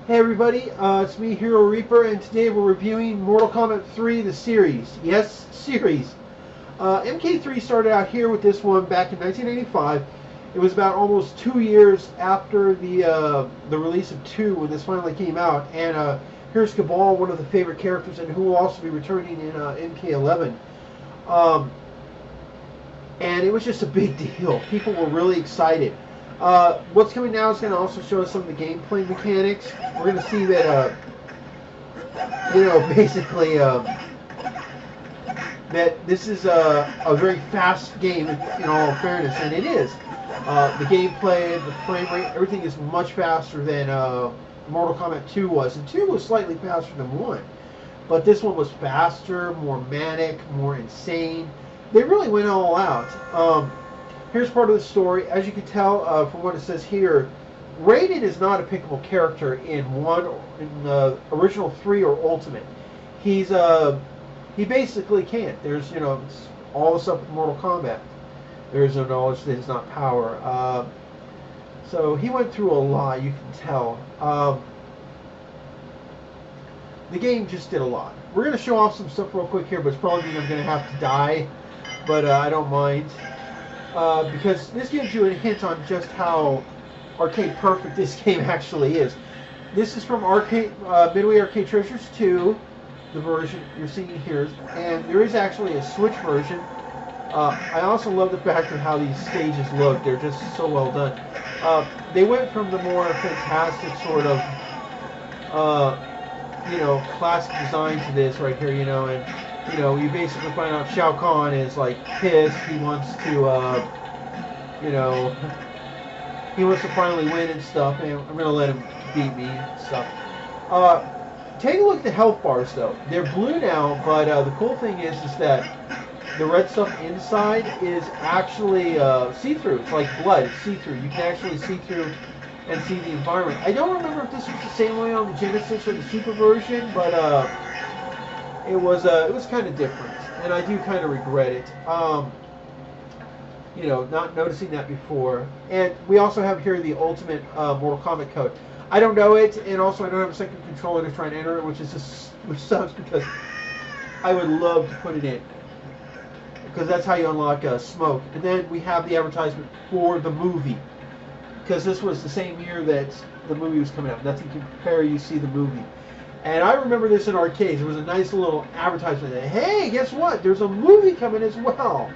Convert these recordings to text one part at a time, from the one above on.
Hey everybody, it's me, Hero Reaper, and today we're reviewing Mortal Kombat 3, the series. Yes, series. MK3 started out here with this one back in 1985. It was about almost 2 years after the release of 2 when this finally came out. And here's Cabal, one of the favorite characters, and who will also be returning in MK11. Um, and it was just a big deal. People were really excited. What's coming now is going to also show us some of the gameplay mechanics. We're going to see that, basically, that this is a very fast game in all fairness, and it is. The gameplay, the frame rate, everything is much faster than Mortal Kombat 2 was, and 2 was slightly faster than 1. But this one was faster, more manic, more insane. They really went all out. Here's part of the story. As you can tell from what it says here, Raiden is not a pickable character in the original 3 or Ultimate. He basically can't. There's it's all the stuff with Mortal Kombat. There's no knowledge that is not power. So he went through a lot. You can tell. The game just did a lot. We're going to show off some stuff real quick here, but it's probably mean I'm going to have to die. But I don't mind. Because this gives you a hint on just how arcade perfect this game actually is. This is from Midway Arcade Treasures 2, the version you're seeing here, and there is actually a Switch version. I also love the fact of how these stages look. They're just so well done. They went from the more fantastic sort of, classic design to this right here, and you basically find out Shao Kahn is like pissed. He wants to, he wants to finally win and stuff. And I'm gonna let him beat me and stuff. Take a look at the health bars though. They're blue now, but the cool thing is that the red stuff inside is actually see-through. It's like blood. It's see-through. You can actually see through and see the environment. I don't remember if this was the same way on the Genesis or the Super version, but it was kind of different, and I do kind of regret it. Not noticing that before. And we also have here the Ultimate Mortal Kombat code. I don't know it, and also I don't have a second controller to try and enter it, which sucks because I would love to put it in, because that's how you unlock Smoke. And then we have the advertisement for the movie, because this was the same year that the movie was coming out. Nothing can compare. You see the movie. And I remember this in arcades. It was a nice little advertisement that, hey, guess what? There's a movie coming as well.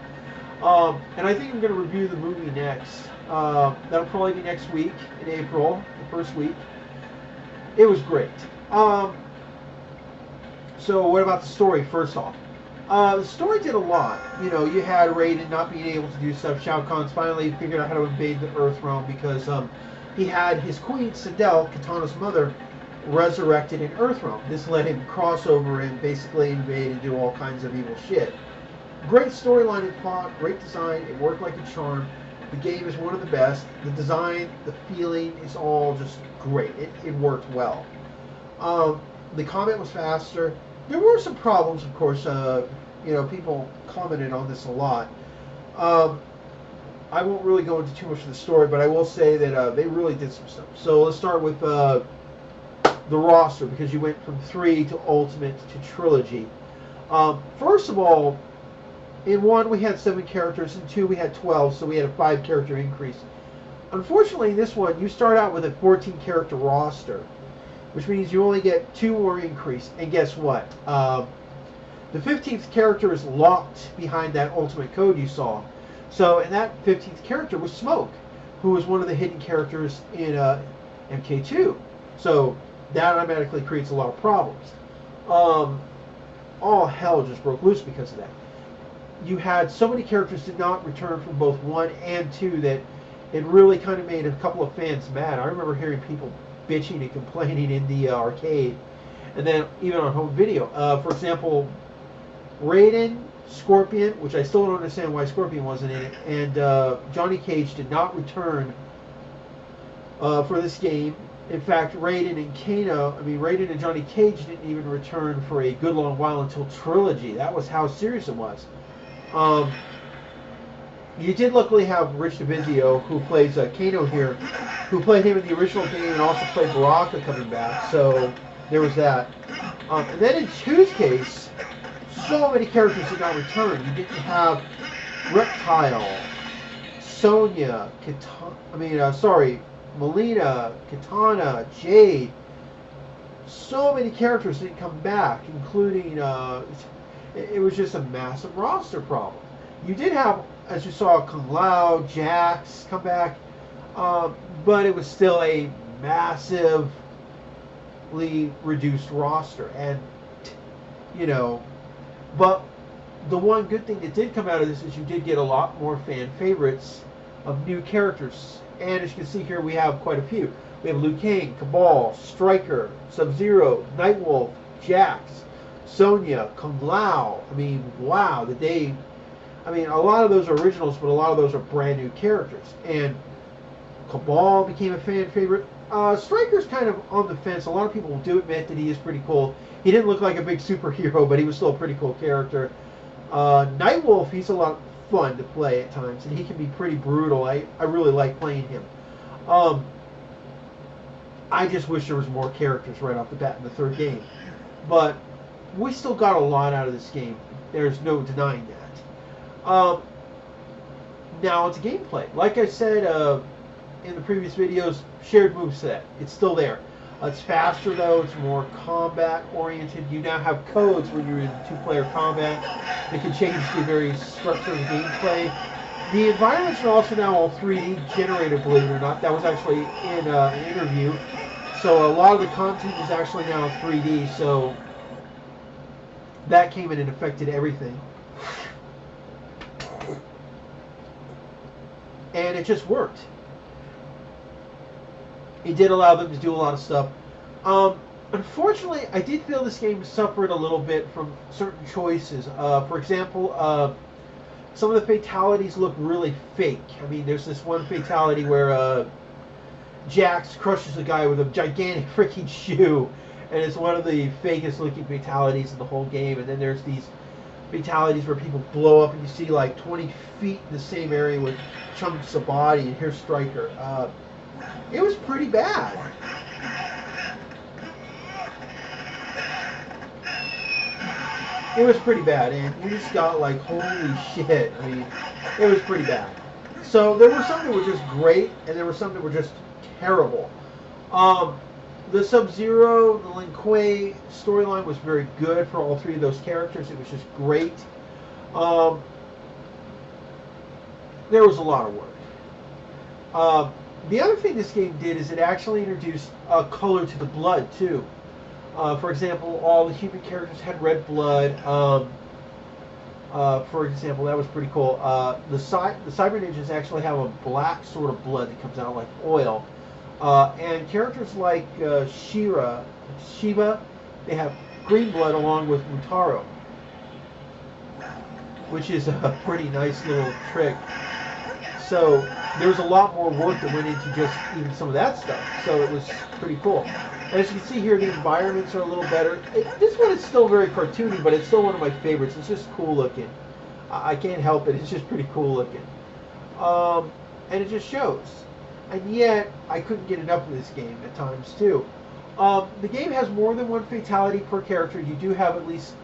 And I think I'm going to review the movie next. That'll probably be next week in April, the first week. It was great. So what about the story, first off? The story did a lot. You had Raiden not being able to do stuff. Shao Kahn's finally figured out how to invade the Earth realm because he had his queen, Sindel, Kitana's mother, resurrected in Earthrealm. This let him cross over and basically invade and do all kinds of evil shit. Great storyline and plot, great design, it worked like a charm. The game is one of the best. The design, the feeling is all just great. It worked well. The combat was faster. There were some problems, of course. People commented on this a lot. I won't really go into too much of the story, but I will say that they really did some stuff. So let's start with the roster, because you went from 3 to Ultimate to Trilogy. First of all, in 1 we had 7 characters, in 2 we had 12, so we had a 5 character increase. Unfortunately, in this one, you start out with a 14 character roster, which means you only get 2 more increase. And guess what? The 15th character is locked behind that Ultimate code you saw. So, and that 15th character was Smoke, who was one of the hidden characters in MK2. So that automatically creates a lot of problems. All hell just broke loose because of that. You had so many characters did not return from both 1 and 2 that it really kind of made a couple of fans mad. I remember hearing people bitching and complaining in the arcade, and then even on home video. For example, Raiden, Scorpion, which I still don't understand why Scorpion wasn't in it, and Johnny Cage did not return for this game. In fact, Raiden and Johnny Cage didn't even return for a good long while until Trilogy. That was how serious it was. You did luckily have Rich DiVinzio, who plays Kano here, who played him in the original game and also played Baraka coming back. So there was that. And then in 2's case, so many characters did not return. You didn't have Reptile, Sonya, Melina, Katana, Jade. So many characters didn't come back, including, it was just a massive roster problem. You did have, as you saw, Kung Lao, Jax come back, but it was still a massively reduced roster. And, but the one good thing that did come out of this is you did get a lot more fan favorites of new characters. And as you can see here, we have quite a few. We have Liu Kang, Cabal, Stryker, Sub-Zero, Nightwolf, Jax, Sonya, Kung Lao. I mean, wow, a lot of those are originals, but a lot of those are brand new characters. And Cabal became a fan favorite. Stryker's kind of on the fence. A lot of people do admit that he is pretty cool. He didn't look like a big superhero, but he was still a pretty cool character. Nightwolf, he's a lot of fun to play at times, and he can be pretty brutal. I really like playing him. I just wish there was more characters right off the bat in the third game. But we still got a lot out of this game. There's no denying that. Now it's gameplay. Like I said in the previous videos, shared moveset. It's still there. It's faster though. It's more combat oriented. You now have codes when you're in two-player combat that can change the very structure of the gameplay. The environments are also now all 3D generated, believe it or not. That was actually in an interview. So a lot of the content is actually now 3D. So that came in and affected everything. And it just worked. It did allow them to do a lot of stuff. Unfortunately, I did feel this game suffered a little bit from certain choices. For example, some of the fatalities look really fake. I mean, there's this one fatality where Jax crushes a guy with a gigantic freaking shoe, and it's one of the fakest looking fatalities in the whole game. And then there's these fatalities where people blow up and you see like 20 feet in the same area with chunks of body, and here's Stryker. It was pretty bad. It was pretty bad, and you just got like, holy shit. I mean, it was pretty bad. So there were some that were just great, and there were some that were just terrible. The Sub-Zero, the Lin Kuei storyline was very good for all three of those characters. It was just great. There was a lot of work. The other thing this game did is it actually introduced color to the blood, too. For example, all the human characters had red blood. For example, that was pretty cool. The Cyber Ninjas actually have a black sort of blood that comes out like oil. And characters like Shiva, they have green blood along with Mutaro, which is a pretty nice little trick. So there was a lot more work that went into just even some of that stuff. So it was pretty cool. And as you can see here, the environments are a little better. This one is still very cartoony, but it's still one of my favorites. It's just cool looking. I can't help it. It's just pretty cool looking. And it just shows. And yet, I couldn't get enough of this game at times, too. The game has more than one fatality per character. You do have at least,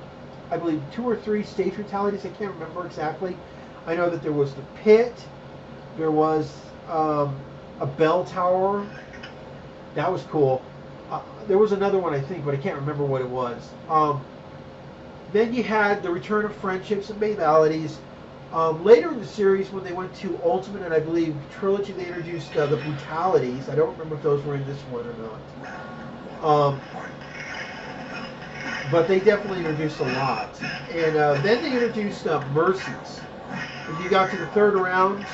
I believe, 2 or 3 stage fatalities. I can't remember exactly. I know that there was the pit. There was a bell tower. That was cool. There was another one, I think, but I can't remember what it was. Then you had the return of friendships and banalities. Later in the series, when they went to Ultimate and I believe Trilogy, they introduced the brutalities. I don't remember if those were in this one or not. But they definitely introduced a lot. And then they introduced mercies. When you got to the third round,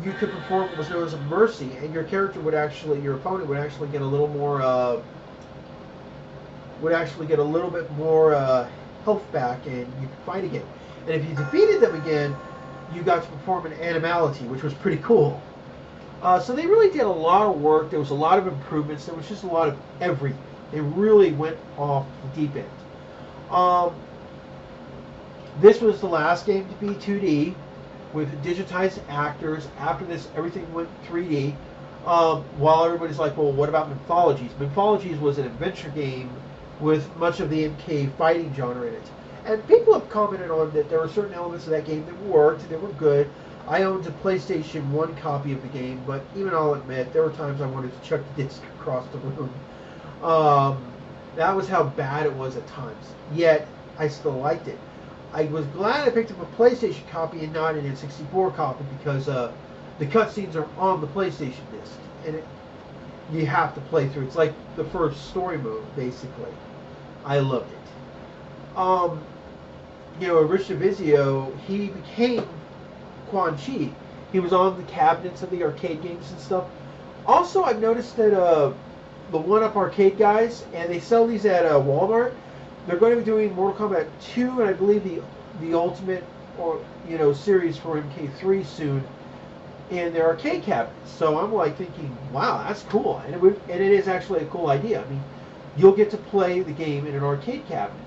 you could perform what was known as a mercy, and your character would actually, your opponent would actually get a little more, bit more health back, and you could fight again. And if you defeated them again, you got to perform an animality, which was pretty cool. So they really did a lot of work. There was a lot of improvements. There was just a lot of everything. They really went off the deep end. This was the last game to be 2D with digitized actors. After this, everything went 3D. While everybody's like, well, what about Mythologies? Mythologies was an adventure game with much of the MK fighting genre in it. And people have commented on that there were certain elements of that game that worked, that were good. I owned a PlayStation 1 copy of the game, but even I'll admit, there were times I wanted to chuck the disc across the room. That was how bad it was at times. Yet, I still liked it. I was glad I picked up a PlayStation copy and not an N64 copy because the cutscenes are on the PlayStation disc, and you have to play through. It's like the first story mode, basically. I loved it. Rich DeVizio, he became Quan Chi. He was on the cabinets of the arcade games and stuff. Also, I've noticed that the 1-Up arcade guys, and they sell these at Walmart. They're going to be doing Mortal Kombat 2 and I believe the Ultimate or series for MK3 soon in their arcade cabinets. So I'm like thinking, wow, that's cool, and it is actually a cool idea. I mean, you'll get to play the game in an arcade cabinet.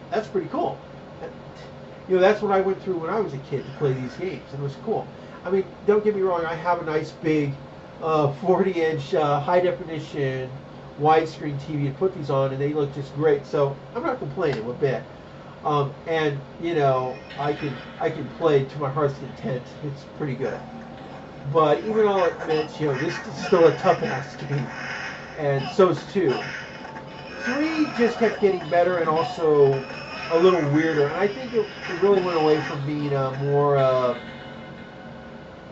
That's pretty cool. That's what I went through when I was a kid to play these games, and it was cool. I mean, don't get me wrong, I have a nice big 40-inch high definition widescreen TV to put these on, and they look just great. So I'm not complaining a bit. And I can play to my heart's content. It's pretty good. But even I'll admit, this is still a tough ass game, and so is 2. 3 just kept getting better and also a little weirder. And I think it really went away from being more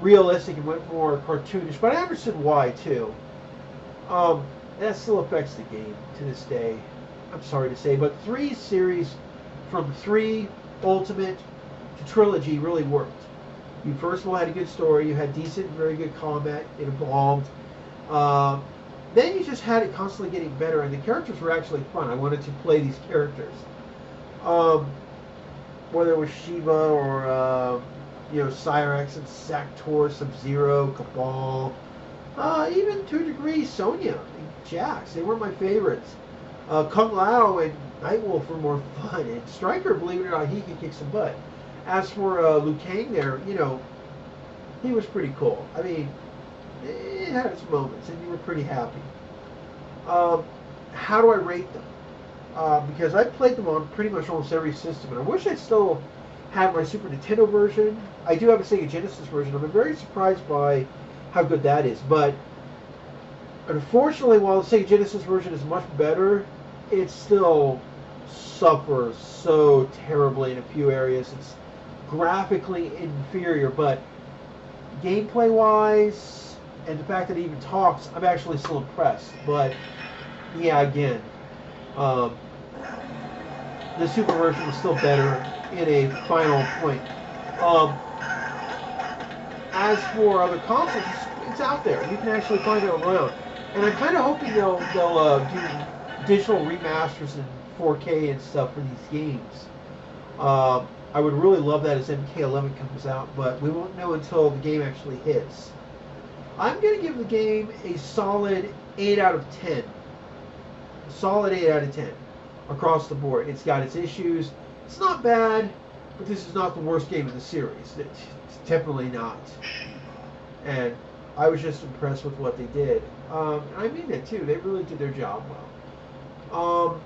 realistic and went more cartoonish. But I understood why too. That still affects the game to this day. I'm sorry to say, but 3 series from 3 Ultimate to Trilogy really worked. You first of all had a good story. You had decent, very good combat. It evolved. Then you just had it constantly getting better, and the characters were actually fun. I wanted to play these characters. Whether it was Shiva or Cyrax and Saktor, Sub-Zero, Cabal, even to a degree Sonya and Jax. They were my favorites. Kung Lao and Nightwolf were more fun, and Stryker, believe it or not, he could kick some butt. As for Liu Kang there, he was pretty cool. I mean, it had its moments, and you were pretty happy. How do I rate them? Because I played them on pretty much almost every system, and I wish I still had my Super Nintendo version. I do have a Sega Genesis version. I'm very surprised by how good that is, but unfortunately, while the Sega Genesis version is much better, it still suffers so terribly in a few areas. It's graphically inferior, but gameplay-wise, and the fact that it even talks, I'm actually still impressed. But yeah, again, the Super version was still better in a final point. As for other consoles, it's out there. You can actually find it around. And I'm kind of hoping they'll do digital remasters in 4K and stuff for these games. I would really love that as MK11 comes out, but we won't know until the game actually hits. I'm going to give the game a solid 8 out of 10. A solid 8 out of 10 across the board. It's got its issues. It's not bad, but this is not the worst game in the series. It's definitely not. And I was just impressed with what they did. I mean it too. They really did their job well.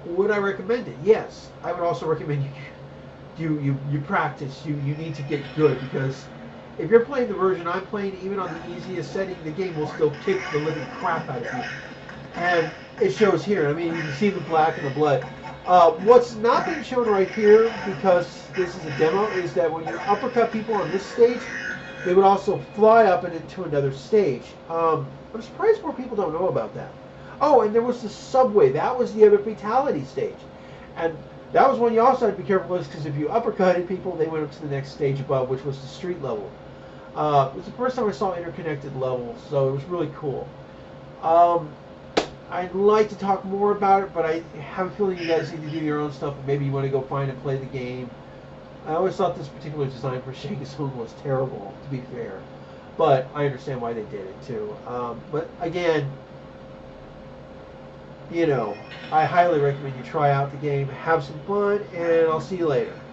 Would I recommend it? Yes. I would also recommend you practice. You need to get good, because if you're playing the version I'm playing, even on the easiest setting, the game will still kick the living crap out of you. And it shows here. I mean, you can see the black and the blood. What's not being shown right here, because this is a demo, is that when you uppercut people on this stage, they would also fly up and into another stage. I'm surprised more people don't know about that. Oh, and there was the subway. That was the other fatality stage. And that was one you also had to be careful with, because if you uppercutted people, they went up to the next stage above, which was the street level. It was the first time I saw interconnected levels, so it was really cool. I'd like to talk more about it, but I have a feeling you guys need to do your own stuff, and maybe you want to go find and play the game. I always thought this particular design for Shang-Tsung was terrible, to be fair. But I understand why they did it, too. But again, I highly recommend you try out the game, have some fun, and I'll see you later.